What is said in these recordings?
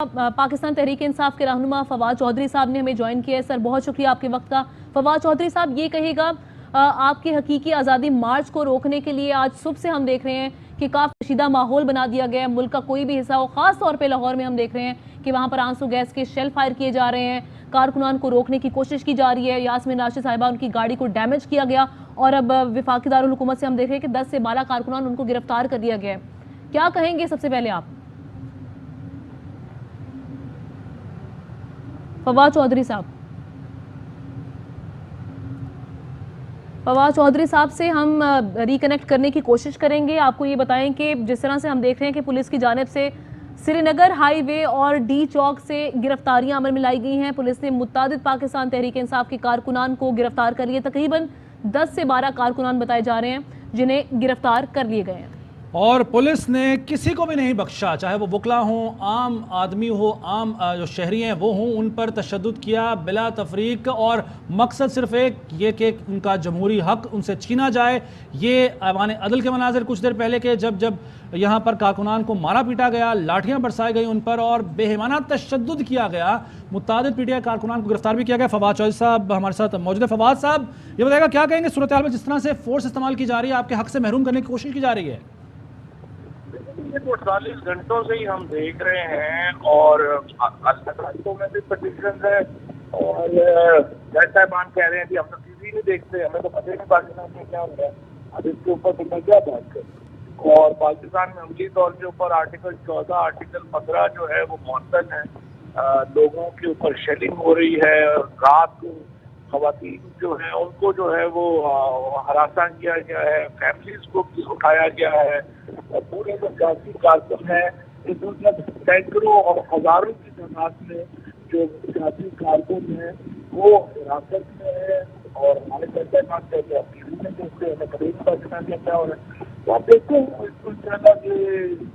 पाकिस्तान तहरीक इंसाफ के रहनुमा फवाद चौधरी साहब ने हमें ज्वाइन किया है। सर बहुत शुक्रिया आपके वक्त का। फवाद चौधरी साहब, ये कहिएगा आपकी हकीकी आज़ादी मार्च को रोकने के लिए आज सुबह से हम देख रहे हैं कि काफ़ी कशीदा माहौल बना दिया गया है। मुल्क का कोई भी हिस्सा हो, ख़ास तौर पे लाहौर में हम देख रहे हैं कि वहाँ पर आंसू गैस के शेल फायर किए जा रहे हैं, कारकुनान को रोकने की कोशिश की जा रही है। यास्मीन राशिद साहिबा, उनकी गाड़ी को डैमेज किया गया और अब वफाकी दारुल हुकूमत से हम देख रहे हैं कि 10 से 12 कारकुनान उनको गिरफ्तार कर लिया गया है। क्या कहेंगे सबसे पहले आप? फवाद चौधरी साहब, फवाद चौधरी साहब से हम रिकनेक्ट करने की कोशिश करेंगे। आपको ये बताएं कि जिस तरह से हम देख रहे हैं कि पुलिस की जानिब से श्रीनगर हाईवे और डी चौक से गिरफ्तारियां अमल में लाई गई हैं। पुलिस ने मुत्तादिद पाकिस्तान तहरीक इंसाफ के कारकुनान को गिरफ्तार कर लिए। तकरीबन 10 से 12 कारकुनान बताए जा रहे हैं जिन्हें गिरफ्तार कर लिए गए हैं और पुलिस ने किसी को भी नहीं बख्शा, चाहे वो वकला हों, आम आदमी हो, आम जो शहरी हैं वो हों, उन पर तशद्दुद किया बिला तफरीक। और मकसद सिर्फ एक ये कि उनका जमहूरी हक उनसे छीना जाए। ये ऐवान अदल के मनाजिर कुछ देर पहले के जब यहाँ पर कारकुनान को मारा पीटा गया, लाठियाँ बरसाई गई उन पर और बेहिमाना तशद्दुद किया गया। मुत्तादिद पीटीआई कारकुनान को गिरफ्तार भी किया गया। फवाद चौधरी साहब हमारे साथ मौजूद है। फवाद साहब, ये बताएगा क्या कहेंगे सूरत हाल में जिस तरह से फोर्स इस्तेमाल की जा रही है, आपके हक से महरूम करने की कोशिश की जा रही है? 48 घंटों से ही हम देख रहे हैं और घंटों में भी पटिशन है और साहबान कह रहे हैं कि हम तो टीवी नहीं देखते, हमें तो पता ही नहीं पाकिस्तान में क्या हो रहा है, अब इसके ऊपर तो मैं क्या बात करूं। और पाकिस्तान में अमली तौर के ऊपर आर्टिकल 14 आर्टिकल 15 जो है वो मुअत्तल है। लोगों के ऊपर शेलिंग हो रही है, रात को खवातीन जो है उनको जो है वो हरासा किया गया है, फैमिलीज को उठाया गया है और पूरे जो सियासी कारकुन है इसमें सैकड़ों और हजारों की तादाद में जो सियासी कारकुन है वो हिरासत में है। और हमारे पाकिस्तान में क्या हो रहा है तो आप देखते हैं इस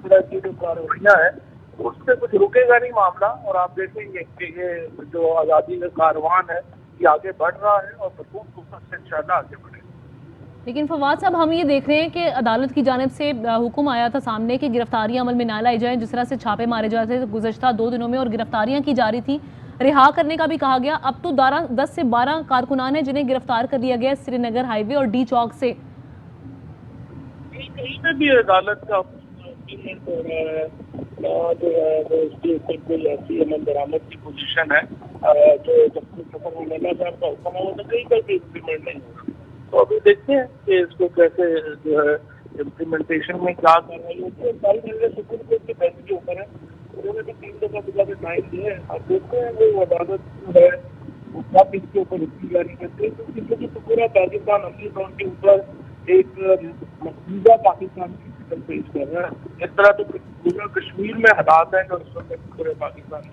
तरह की जो कार्रवाइयाँ हैं उससे कुछ रुकेगा नहीं मामला। और आप देखेंगे कि ये जो आज़ादी का कारवान है ये आगे बढ़ रहा है और भरपूर कोशिश से इंशाल्लाह आगे बढ़ेगा। लेकिन फवाद साहब, हम ये देख रहे हैं कि अदालत की जानिब से हुक्म आया था सामने कि गिरफ्तारियां अमल में ना लाई जाएं। जिस तरह से छापे मारे जाते थे गुज़श्ता 2 दिनों में और गिरफ्तारियां की जा रही थी, रिहा करने का भी कहा गया। अब तो 10 से 12 कारकुनान हैं जिन्हें गिरफ्तार कर लिया गया श्रीनगर हाईवे और डी चौक से। कहीं पे भी अदालत का हो रहा है जो है वो इसके ऊपर कोई ऐसी अमल दरामद की पोजीशन है जो साहब का हुक्म है वो तो कहीं पर भी इम्प्लीमेंट नहीं हो रहा। तो अभी देखते हैं कि इसको कैसे जो है इम्प्लीमेंटेशन में क्या कार्रवाई होती है। सारी चीजें सुप्रीम कोर्ट के फैसले के ऊपर है, उन्होंने भी 3 दफा के टाइम दिए हैं। अब देखते हैं वो अदालत जो है वो कब इसके ऊपर हुक्म जारी करते हैं, क्योंकि तो पूरा पाकिस्तान अमली तौर के ऊपर एक मकबूजा पाकिस्तान की शक्ल पेश कर रहा है। इस तरह तो पूरा कश्मीर में हालात हैं जो इस वक्त पूरे पाकिस्तान में।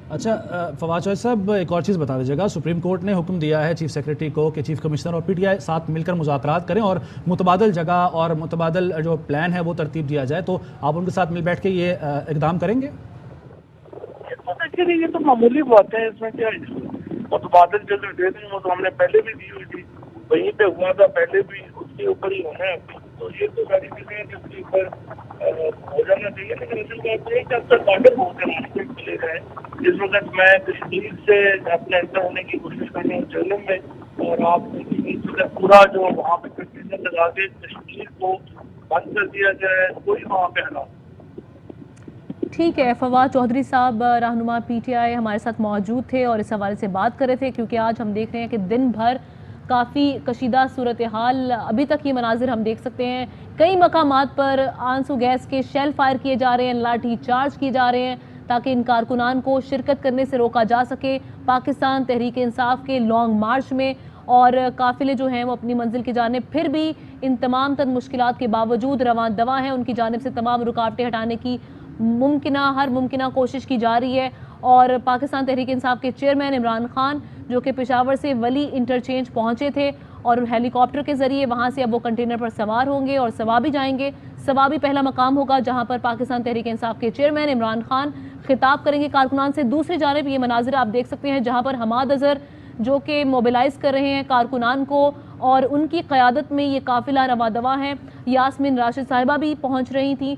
अच्छा फवाद चौधरी साहब, एक और चीज़ बता दीजिएगा, सुप्रीम कोर्ट ने हुक्म दिया है चीफ सेक्रेटरी को कि चीफ कमिश्नर और पीटीआई साथ मिलकर मुज़ाकरात करें और मुतबादल जगह और मुतबादल जो प्लान है वो तरतीब दिया जाए। तो आप उनके साथ मिल बैठ के ये इक़दाम करेंगे? ये तो मामूली बात है, इसमें क्या मुतबादल जगह दे दें, वो तो हमने पहले भी दी हुई थी, वहीं पे हुआ था पहले भी, उसके ऊपर ही होना है। तो ये तो सारी चीजें जिसके ऊपर हो जाना चाहिए। लेकिन असल बात है कि अब तक ऑर्डर बहुत है मिले गए। इस वक्त मैं कश्मीर से अपने एंटर होने की कोशिश कर रहा हूँ जहलम में, और आप पूरा जो वहाँ पे कंटेनर लगा के कश्मीर को बंद कर दिया जाए, कोई वहाँ पे हालात। ठीक है, फवाद चौधरी साहब रहनुमा पीटीआई हमारे साथ मौजूद थे और इस हवाले से बात कर रहे थे, क्योंकि आज हम देख रहे हैं कि दिन भर काफ़ी कशीदा सूरत हाल, अभी तक ये मनाजिर हम देख सकते हैं। कई मकामात पर आंसू गैस के शेल फायर किए जा रहे हैं, लाठी चार्ज किए जा रहे हैं ताकि इन कारकुनान को शिरकत करने से रोका जा सके पाकिस्तान तहरीक इंसाफ के लॉन्ग मार्च में। और काफ़िले जो हैं वो अपनी मंजिल की जानिब फिर भी इन तमाम तर मुश्किलात के बावजूद रवां दवा हैं। उनकी जानिब से तमाम रुकावटें हटाने की हर मुमकिना कोशिश की जा रही है। और पाकिस्तान तहरीक इंसाफ के चेयरमैन इमरान खान जो कि पेशावर से वली इंटरचेंज पहुंचे थे और हेलीकॉप्टर के ज़रिए वहां से अब वो कंटेनर पर सवार होंगे और सवाबी जाएंगे। सवाबी पहला मकाम होगा जहां पर पाकिस्तान तहरीक इंसाफ के चेयरमैन इमरान खान खिताब करेंगे कारकुनान से। दूसरी जानिब ये मनाजिर आप देख सकते हैं जहाँ पर हमाद अजहर जो कि मोबिलाइज कर रहे हैं कारकुनान को और उनकी क़यादत में ये काफ़िला रवा दवा है। यास्मीन राशिद साहिबा भी पहुँच रही थी